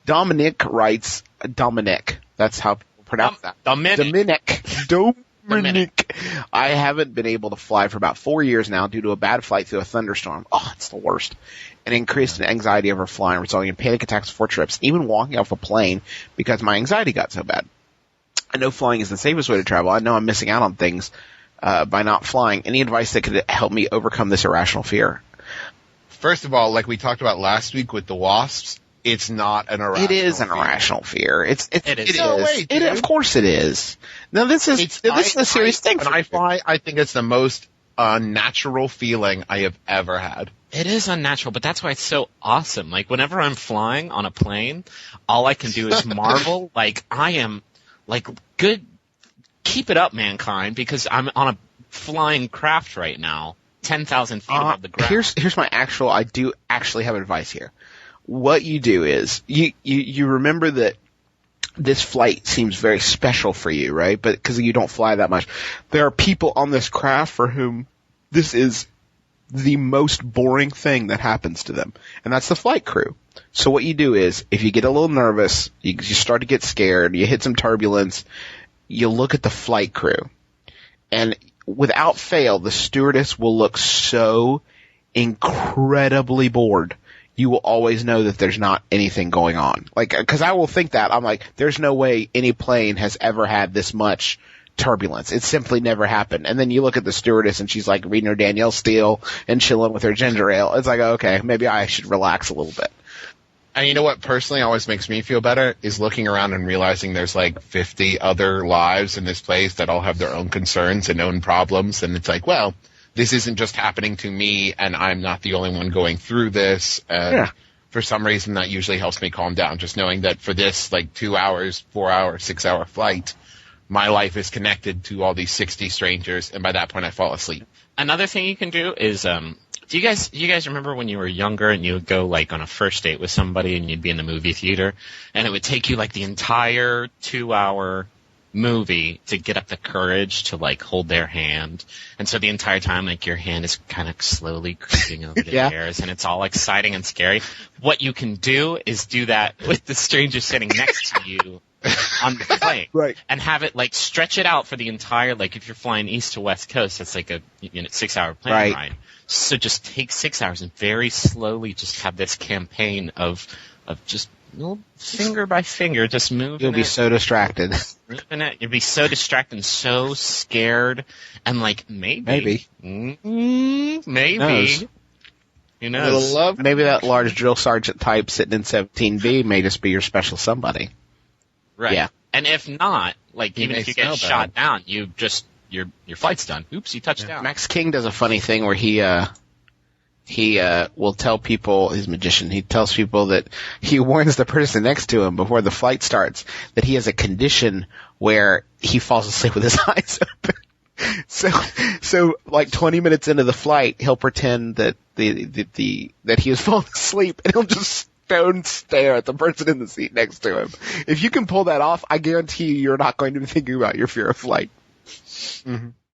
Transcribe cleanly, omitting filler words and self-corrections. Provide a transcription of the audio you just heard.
Dominic writes, Dominic. That's how people pronounce that. Dominic. I haven't been able to fly for about 4 years now due to a bad flight through a thunderstorm. Oh, it's the worst. And increased anxiety over flying, resulting in panic attacks before trips, even walking off a plane because my anxiety got so bad. I know flying is the safest way to travel. I know I'm missing out on things by not flying. Any advice that could help me overcome this irrational fear? First of all, like we talked about last week with the wasps, it's not an irrational fear. It is an irrational fear. It is. No way, dude. Of course it is. Now this is a serious thing. When I fly, I think it's the most unnatural feeling I have ever had. It is unnatural, but that's why it's so awesome. Like, whenever I'm flying on a plane, all I can do is marvel. Like, I am, like, good. Keep it up, mankind, because I'm on a flying craft right now, 10,000 feet above the ground. Here's my I do actually have advice here. What you do is, you remember that this flight seems very special for you, right? But because you don't fly that much. There are people on this craft for whom this is the most boring thing that happens to them, and that's the flight crew. So what you do is, if you get a little nervous, you start to get scared, you hit some turbulence, you look at the flight crew, and without fail, the stewardess will look so incredibly bored. You will always know that there's not anything going on. Like, cause I will think that, I'm like, there's no way any plane has ever had this much turbulence. It simply never happened. And then you look at the stewardess and she's like reading her Danielle Steele and chilling with her ginger ale. It's like, okay, maybe I should relax a little bit. And you know what personally always makes me feel better is looking around and realizing there's like 50 other lives in this place that all have their own concerns and own problems. And it's like, well, this isn't just happening to me and I'm not the only one going through this. And for some reason that usually helps me calm down. Just knowing that for this like 2 hours, 4 hour, 6 hour flight, my life is connected to all these 60 strangers, and by that point I fall asleep. Another thing you can do is, do you guys remember when you were younger and you would go like on a first date with somebody and you'd be in the movie theater and it would take you like the entire 2 hour movie to get up the courage to like hold their hand, and so the entire time like your hand is kind of slowly creeping over theirs and it's all exciting and scary. What you can do is do that with the stranger sitting next to you on the plane, right? And have it like stretch it out for the entire, like if you're flying east to west coast, that's like a 6 hour plane ride. So just take 6 hours and very slowly just have this campaign of just finger by finger, just moving. You'll be so distracted. Moving it. You'll be so distracted and so scared, and like maybe. Who knows? Maybe that large drill sergeant type sitting in 17B may just be your special somebody. Right. Yeah. And if not, like even if you get shot down, you just your flight's done. Oops, you touched down. Max King does a funny thing where he will tell people, he's a magician, he tells people that he warns the person next to him before the flight starts that he has a condition where he falls asleep with his eyes open. So like 20 minutes into the flight, he'll pretend that that he was falling asleep, and he'll just stone stare at the person in the seat next to him. If you can pull that off, I guarantee you're not going to be thinking about your fear of flight. Mm-hmm.